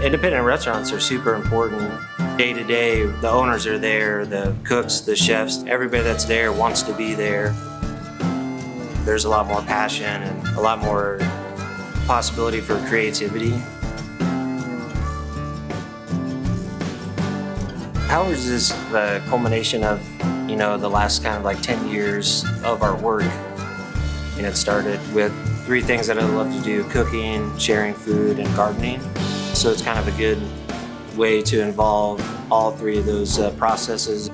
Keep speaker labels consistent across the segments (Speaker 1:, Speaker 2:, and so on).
Speaker 1: Independent restaurants are super important. Day to day, the owners are there, the cooks, the chefs, everybody that's there wants to be there. There's a lot more passion and a lot more possibility for creativity. Howard's is the culmination of, the last kind of like 10 years of our work. And it started with 3 things that I love to do: cooking, sharing food, and gardening. So it's kind of a good way to involve all 3 of those processes.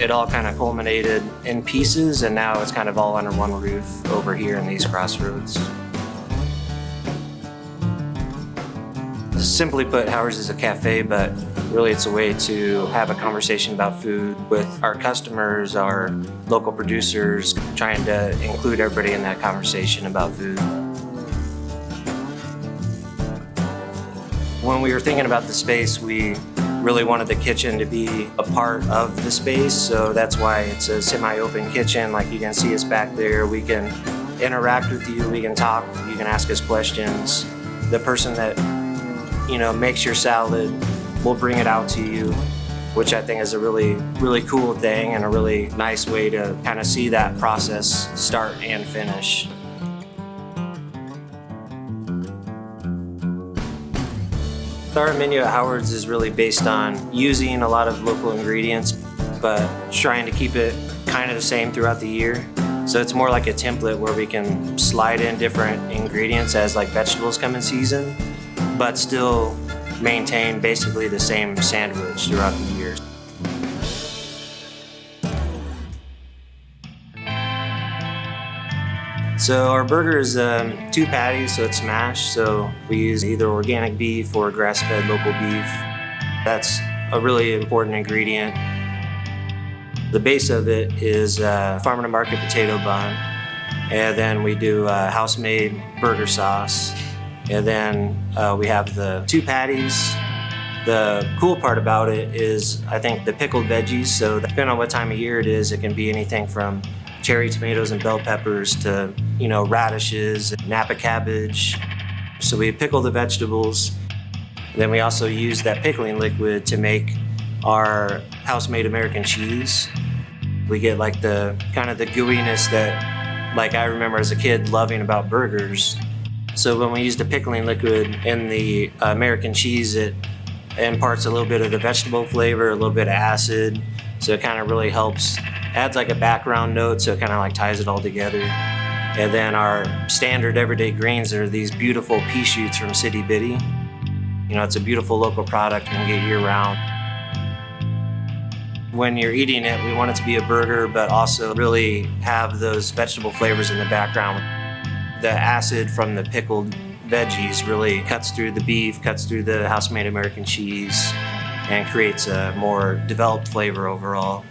Speaker 1: It all kind of culminated in pieces, and now it's kind of all under one roof over here in these Crossroads. Simply put, Howard's is a cafe, but really it's a way to have a conversation about food with our customers, our local producers, trying to include everybody in that conversation about food. When we were thinking about the space, we really wanted the kitchen to be a part of the space, so that's why it's a semi-open kitchen. Like, you can see us back there, we can interact with you, we can talk, you can ask us questions. The person that makes your salad will bring it out to you, which I think is a really, really cool thing and a really nice way to kind of see that process start and finish. Our menu at Howard's is really based on using a lot of local ingredients, but trying to keep it kind of the same throughout the year. So it's more like a template where we can slide in different ingredients as like vegetables come in season, but still maintain basically the same sandwich throughout the year. So our burger is 2 patties, so it's smashed. So we use either organic beef or grass-fed local beef. That's a really important ingredient. The base of it is farm-to-market potato bun, and then we do house-made burger sauce, and then we have the 2 patties. The cool part about it is, I think, the pickled veggies. So depending on what time of year it is, it can be anything from cherry tomatoes and bell peppers to, radishes, Napa cabbage. So we pickle the vegetables. Then we also use that pickling liquid to make our house-made American cheese. We get like the kind of the gooiness that, like, I remember as a kid loving about burgers. So when we use the pickling liquid in the American cheese, it imparts a little bit of the vegetable flavor, a little bit of acid. So it kind of really helps, adds like a background note, so it kind of like ties it all together. And then our standard everyday greens are these beautiful pea shoots from City Bitty. It's a beautiful local product you can get year round. When you're eating it, we want it to be a burger, but also really have those vegetable flavors in the background. The acid from the pickled veggies really cuts through the beef, cuts through the house-made American cheese, and creates a more developed flavor overall.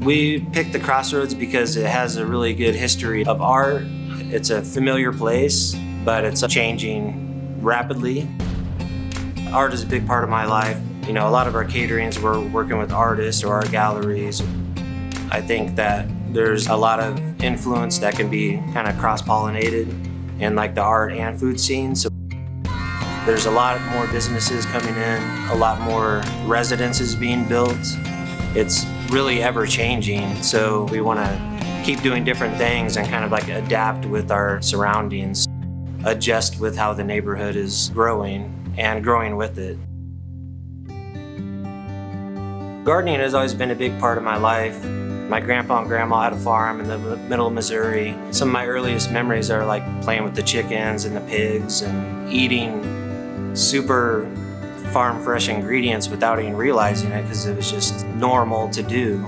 Speaker 1: We picked the Crossroads because it has a really good history of art. It's a familiar place, but it's changing rapidly. Art is a big part of my life. A lot of our caterings, we're working with artists or art galleries. I think that there's a lot of influence that can be kind of cross-pollinated in like the art and food scene. So there's a lot more businesses coming in, a lot more residences being built. It's really ever changing. So we want to keep doing different things and kind of like adapt with our surroundings, adjust with how the neighborhood is growing and growing with it. Gardening has always been a big part of my life. My grandpa and grandma had a farm in the middle of Missouri. Some of my earliest memories are like playing with the chickens and the pigs and eating super farm fresh ingredients without even realizing it, because it was just normal to do.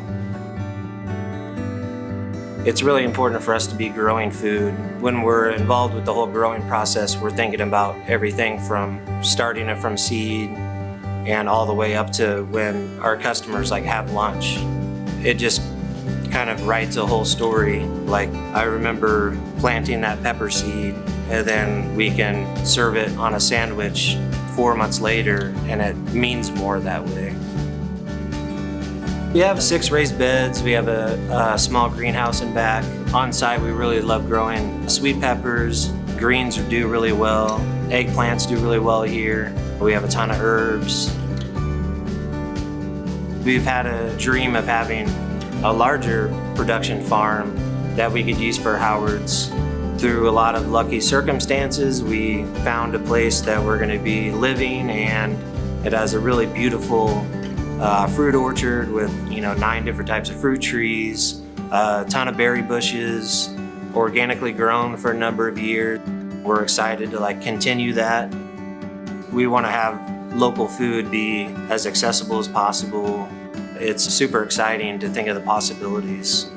Speaker 1: It's really important for us to be growing food. When we're involved with the whole growing process, we're thinking about everything from starting it from seed and all the way up to when our customers like have lunch. It just kind of writes a whole story. Like, I remember planting that pepper seed, and then we can serve it on a sandwich 4 months later, and it means more that way. We have 6 raised beds. We have a small greenhouse in back. On site, we really love growing sweet peppers, greens do really well. Eggplants do really well here. We have a ton of herbs. We've had a dream of having a larger production farm that we could use for Howard's. Through a lot of lucky circumstances, we found a place that we're going to be living, and it has a really beautiful fruit orchard with 9 different types of fruit trees, a ton of berry bushes, organically grown for a number of years. We're excited to continue that. We want to have local food be as accessible as possible. It's super exciting to think of the possibilities.